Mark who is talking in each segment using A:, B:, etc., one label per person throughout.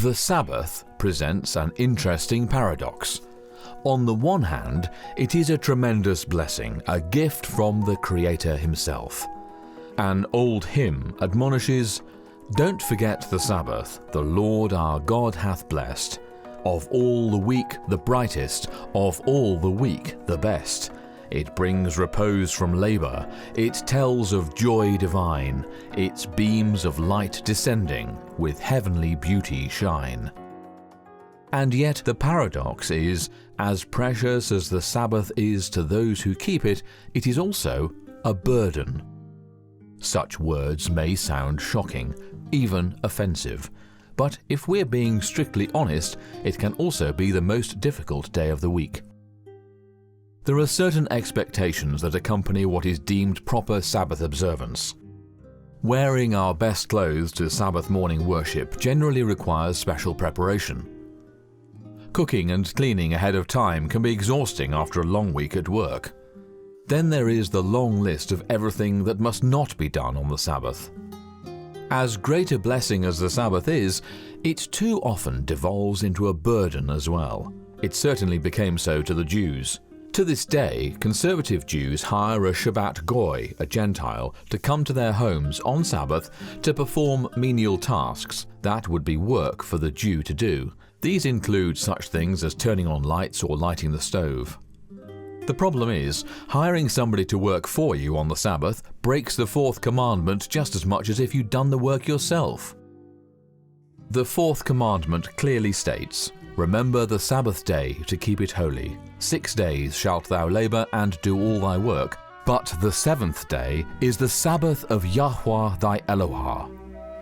A: The Sabbath presents an interesting paradox. On the one hand, it is a tremendous blessing, a gift from the Creator himself. An old hymn admonishes, "Don't forget the Sabbath, the Lord our God hath blessed. Of all the week the brightest, of all the week the best. It brings repose from labour, it tells of joy divine, its beams of light descending with heavenly beauty shine." And yet the paradox is, as precious as the Sabbath is to those who keep it, it is also a burden. Such words may sound shocking, even offensive, but if we're being strictly honest, it can also be the most difficult day of the week. There are certain expectations that accompany what is deemed proper Sabbath observance. Wearing our best clothes to Sabbath morning worship generally requires special preparation. Cooking and cleaning ahead of time can be exhausting after a long week at work. Then there is the long list of everything that must not be done on the Sabbath. As great a blessing as the Sabbath is, it too often devolves into a burden as well. It certainly became so to the Jews. To this day, conservative Jews hire a Shabbat Goy, a Gentile, to come to their homes on Sabbath to perform menial tasks that would be work for the Jew to do. These include such things as turning on lights or lighting the stove. The problem is, hiring somebody to work for you on the Sabbath breaks the fourth commandment just as much as if you'd done the work yourself. The fourth commandment clearly states, "Remember the Sabbath day to keep it holy. 6 days shalt thou labour and do all thy work, but the seventh day is the Sabbath of Yahuwah thy Elohah.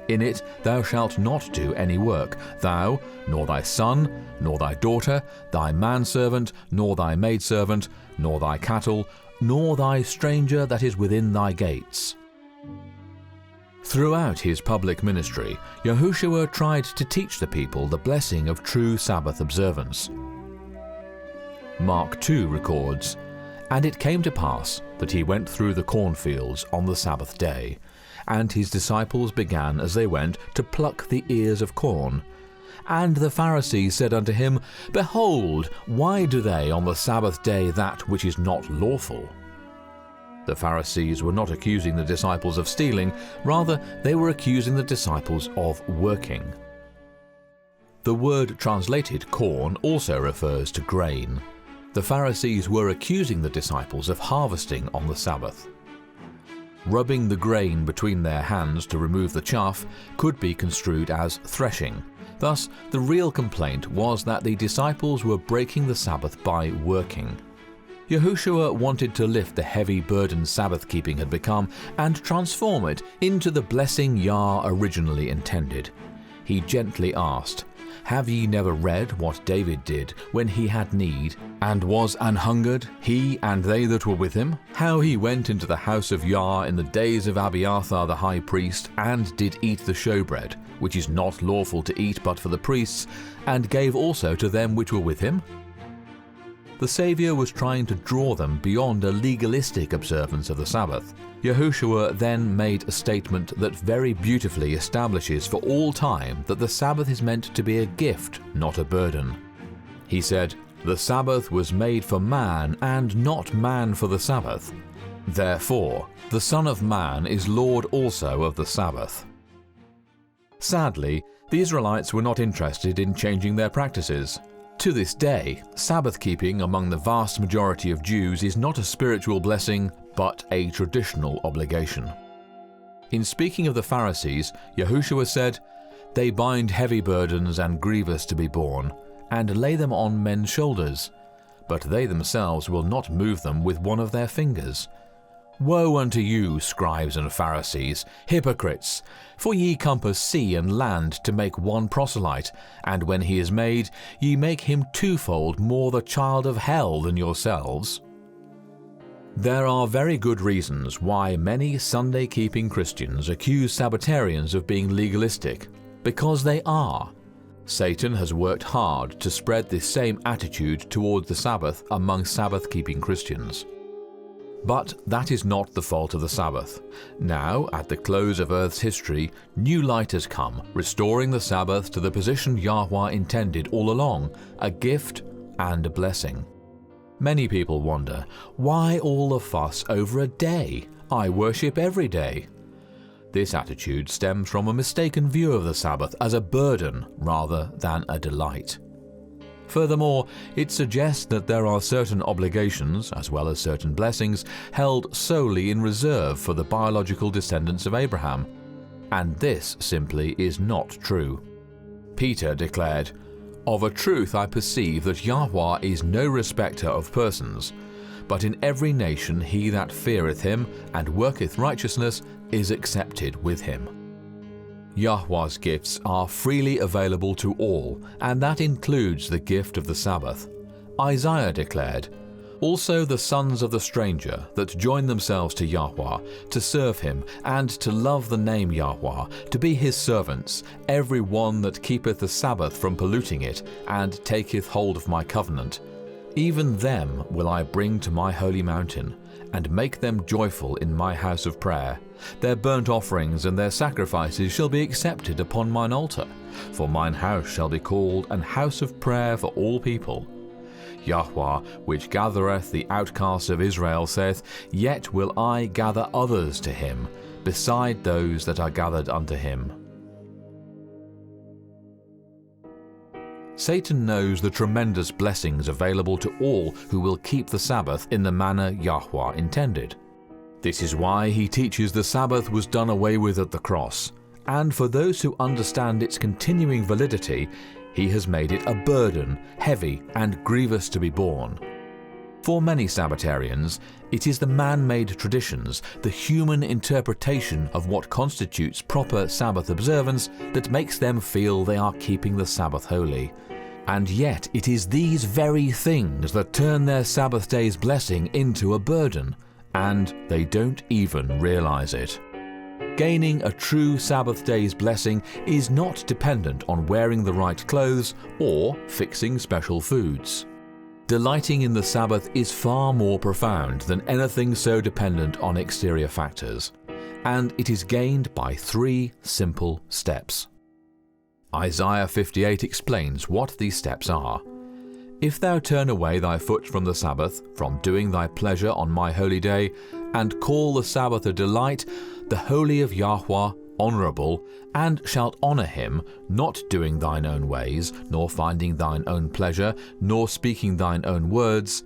A: In it thou shalt not do any work, thou, nor thy son, nor thy daughter, thy manservant, nor thy maidservant, nor thy cattle, nor thy stranger that is within thy gates." Throughout his public ministry, Yahushua tried to teach the people the blessing of true Sabbath observance. Mark 2 records, "And it came to pass that he went through the cornfields on the Sabbath day, and his disciples began as they went to pluck the ears of corn. And the Pharisees said unto him, Behold, why do they on the Sabbath day that which is not lawful?" The Pharisees were not accusing the disciples of stealing, rather they were accusing the disciples of working. The word translated corn also refers to grain. The Pharisees were accusing the disciples of harvesting on the Sabbath. Rubbing the grain between their hands to remove the chaff could be construed as threshing. Thus, the real complaint was that the disciples were breaking the Sabbath by working. Yahushua wanted to lift the heavy burden Sabbath keeping had become and transform it into the blessing Yah originally intended. He gently asked, "Have ye never read what David did when he had need, and was an hungered, he and they that were with him? How he went into the house of Yah in the days of Abiathar the high priest, and did eat the showbread, which is not lawful to eat but for the priests, and gave also to them which were with him?" The Saviour was trying to draw them beyond a legalistic observance of the Sabbath. Yahushua then made a statement that very beautifully establishes for all time that the Sabbath is meant to be a gift, not a burden. He said, "The Sabbath was made for man, and not man for the Sabbath. Therefore, the Son of Man is Lord also of the Sabbath." Sadly, the Israelites were not interested in changing their practices. To this day, Sabbath keeping among the vast majority of Jews is not a spiritual blessing, but a traditional obligation. In speaking of the Pharisees, Yahushua said, "They bind heavy burdens and grievous to be borne, and lay them on men's shoulders, but they themselves will not move them with one of their fingers. Woe unto you, scribes and Pharisees, hypocrites! For ye compass sea and land to make one proselyte, and when he is made, ye make him twofold more the child of hell than yourselves." There are very good reasons why many Sunday-keeping Christians accuse Sabbatarians of being legalistic, because they are. Satan has worked hard to spread this same attitude toward the Sabbath among Sabbath-keeping Christians. But that is not the fault of the Sabbath. Now, at the close of Earth's history, new light has come, restoring the Sabbath to the position Yahuwah intended all along, a gift and a blessing. Many people wonder, why all the fuss over a day? I worship every day. This attitude stems from a mistaken view of the Sabbath as a burden rather than a delight. Furthermore, it suggests that there are certain obligations, as well as certain blessings, held solely in reserve for the biological descendants of Abraham, and this simply is not true. Peter declared, "Of a truth I perceive that Yahuwah is no respecter of persons, but in every nation he that feareth him and worketh righteousness is accepted with him." Yahuwah's gifts are freely available to all, and that includes the gift of the Sabbath. Isaiah declared, "Also the sons of the stranger that join themselves to Yahuwah, to serve him, and to love the name Yahuwah, to be his servants, every one that keepeth the Sabbath from polluting it, and taketh hold of my covenant. Even them will I bring to my holy mountain, and make them joyful in my house of prayer. Their burnt offerings and their sacrifices shall be accepted upon mine altar, for mine house shall be called an house of prayer for all people. Yahuwah, which gathereth the outcasts of Israel, saith, Yet will I gather others to him, beside those that are gathered unto him." Satan knows the tremendous blessings available to all who will keep the Sabbath in the manner Yahuwah intended. This is why he teaches the Sabbath was done away with at the cross, and for those who understand its continuing validity, he has made it a burden, heavy and grievous to be borne. For many Sabbatarians, it is the man-made traditions, the human interpretation of what constitutes proper Sabbath observance that makes them feel they are keeping the Sabbath holy. And yet it is these very things that turn their Sabbath day's blessing into a burden, and they don't even realize it. Gaining a true Sabbath day's blessing is not dependent on wearing the right clothes or fixing special foods. Delighting in the Sabbath is far more profound than anything so dependent on exterior factors, and it is gained by 3 simple steps. Isaiah 58 explains what these steps are. "If thou turn away thy foot from the Sabbath, from doing thy pleasure on my holy day, and call the Sabbath a delight, the holy of Yahuwah honourable, and shalt honour him, not doing thine own ways, nor finding thine own pleasure, nor speaking thine own words,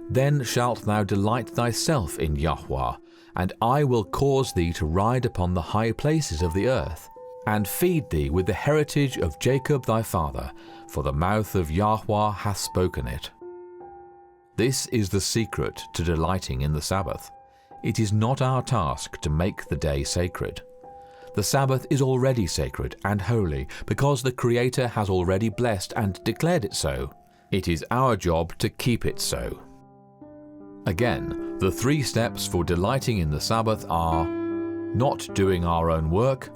A: then shalt thou delight thyself in Yahuwah, and I will cause thee to ride upon the high places of the earth, and feed thee with the heritage of Jacob thy father, for the mouth of Yahuwah hath spoken it." This is the secret to delighting in the Sabbath. It is not our task to make the day sacred. The Sabbath is already sacred and holy because the Creator has already blessed and declared it so. It is our job to keep it so. Again, the 3 steps for delighting in the Sabbath are not doing our own work,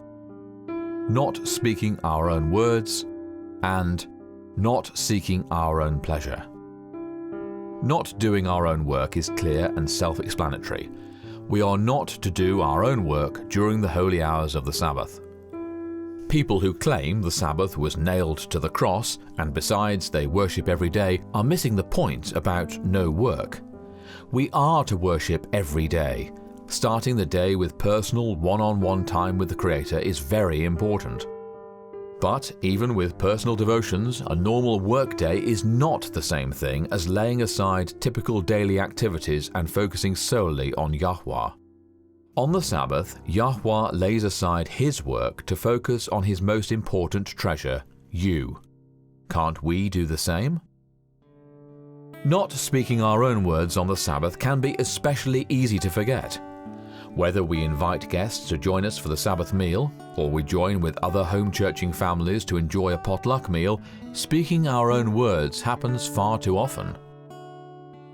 A: not speaking our own words, and not seeking our own pleasure. Not doing our own work is clear and self-explanatory. We are not to do our own work during the holy hours of the Sabbath. People who claim the Sabbath was nailed to the cross, and besides they worship every day, are missing the point about no work. We are to worship every day. Starting the day with personal one-on-one time with the Creator is very important. But even with personal devotions, a normal work day is not the same thing as laying aside typical daily activities and focusing solely on Yahuwah. On the Sabbath, Yahuwah lays aside his work to focus on his most important treasure, you. Can't we do the same? Not speaking our own words on the Sabbath can be especially easy to forget. Whether we invite guests to join us for the Sabbath meal, or we join with other home-churching families to enjoy a potluck meal, speaking our own words happens far too often.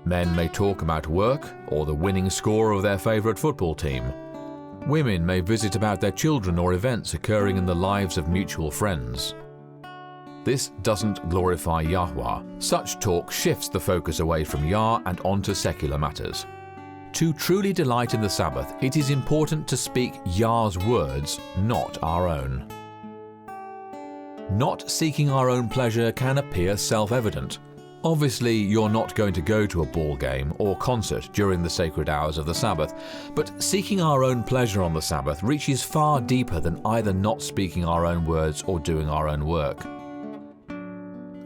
A: Men may talk about work or the winning score of their favourite football team. Women may visit about their children or events occurring in the lives of mutual friends. This doesn't glorify Yahuwah. Such talk shifts the focus away from Yah and onto secular matters. To truly delight in the Sabbath, it is important to speak Yah's words, not our own. Not seeking our own pleasure can appear self-evident. Obviously, you're not going to go to a ball game or concert during the sacred hours of the Sabbath, but seeking our own pleasure on the Sabbath reaches far deeper than either not speaking our own words or doing our own work.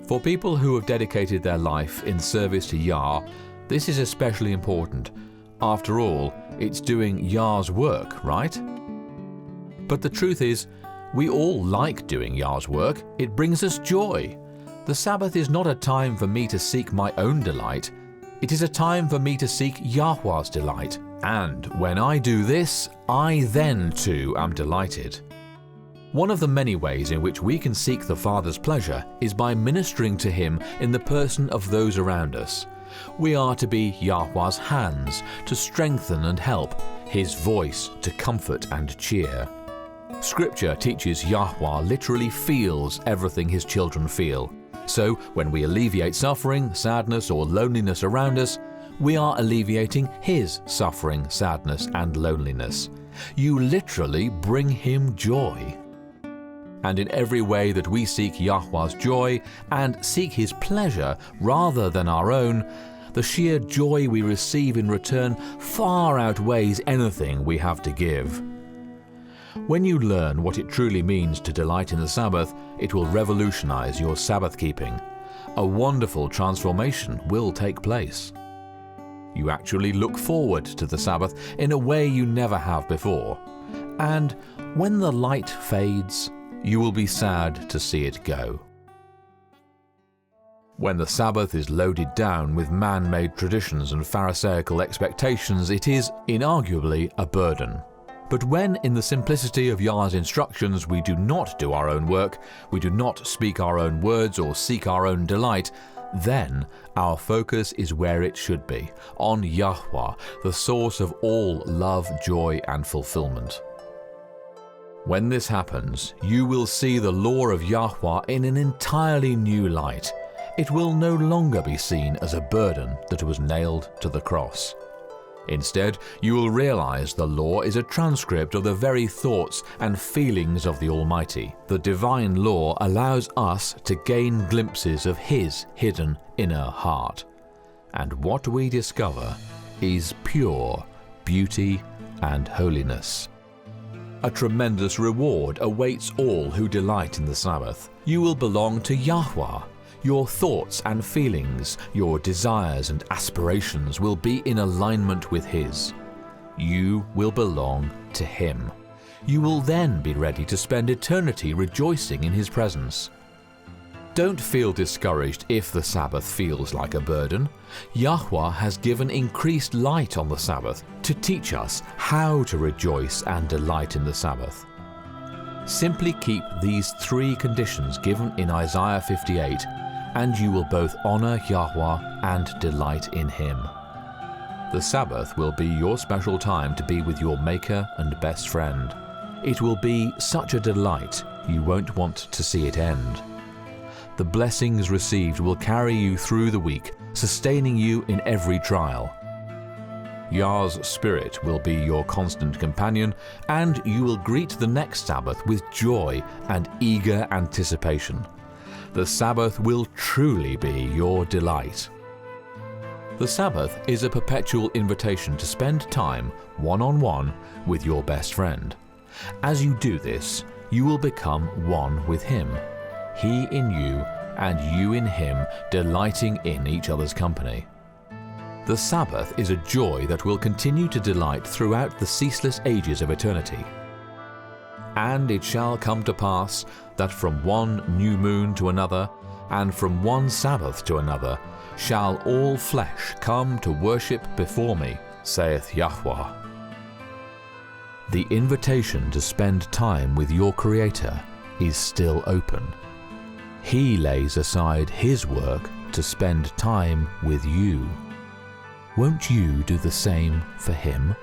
A: For people who have dedicated their life in service to Yah, this is especially important. After all, it's doing Yah's work, right? But the truth is, we all like doing Yah's work. It brings us joy. The Sabbath is not a time for me to seek my own delight. It is a time for me to seek Yahuwah's delight. And when I do this, I then too am delighted. One of the many ways in which we can seek the Father's pleasure is by ministering to Him in the person of those around us. We are to be Yahuwah's hands to strengthen and help, His voice to comfort and cheer. Scripture teaches Yahuwah literally feels everything His children feel. So when we alleviate suffering, sadness or loneliness around us, we are alleviating His suffering, sadness and loneliness. You literally bring Him joy. And in every way that we seek Yahuwah's joy and seek His pleasure rather than our own, the sheer joy we receive in return far outweighs anything we have to give. When you learn what it truly means to delight in the Sabbath, it will revolutionize your Sabbath keeping. A wonderful transformation will take place. You actually look forward to the Sabbath in a way you never have before. And when the light fades, you will be sad to see it go. When the Sabbath is loaded down with man-made traditions and Pharisaical expectations, it is inarguably a burden. But when, in the simplicity of Yah's instructions, we do not do our own work, we do not speak our own words or seek our own delight, then our focus is where it should be, on Yahuwah, the source of all love, joy, and fulfillment. When this happens, you will see the law of Yahuwah in an entirely new light. It will no longer be seen as a burden that was nailed to the cross. Instead, you will realize the law is a transcript of the very thoughts and feelings of the Almighty. The divine law allows us to gain glimpses of His hidden inner heart. And what we discover is pure beauty and holiness. A tremendous reward awaits all who delight in the Sabbath. You will belong to Yahuwah. Your thoughts and feelings, your desires and aspirations will be in alignment with His. You will belong to Him. You will then be ready to spend eternity rejoicing in His presence. Don't feel discouraged if the Sabbath feels like a burden. Yahuwah has given increased light on the Sabbath to teach us how to rejoice and delight in the Sabbath. Simply keep these three conditions given in Isaiah 58, and you will both honor Yahuwah and delight in Him. The Sabbath will be your special time to be with your Maker and best friend. It will be such a delight you won't want to see it end. The blessings received will carry you through the week, sustaining you in every trial. Yah's Spirit will be your constant companion, and you will greet the next Sabbath with joy and eager anticipation. The Sabbath will truly be your delight. The Sabbath is a perpetual invitation to spend time one-on-one with your best friend. As you do this, you will become one with Him, He in you and you in Him, delighting in each other's company. The Sabbath is a joy that will continue to delight throughout the ceaseless ages of eternity. And it shall come to pass that from one new moon to another, and from one Sabbath to another, shall all flesh come to worship before me, saith Yahuwah. The invitation to spend time with your Creator is still open. He lays aside His work to spend time with you. Won't you do the same for Him?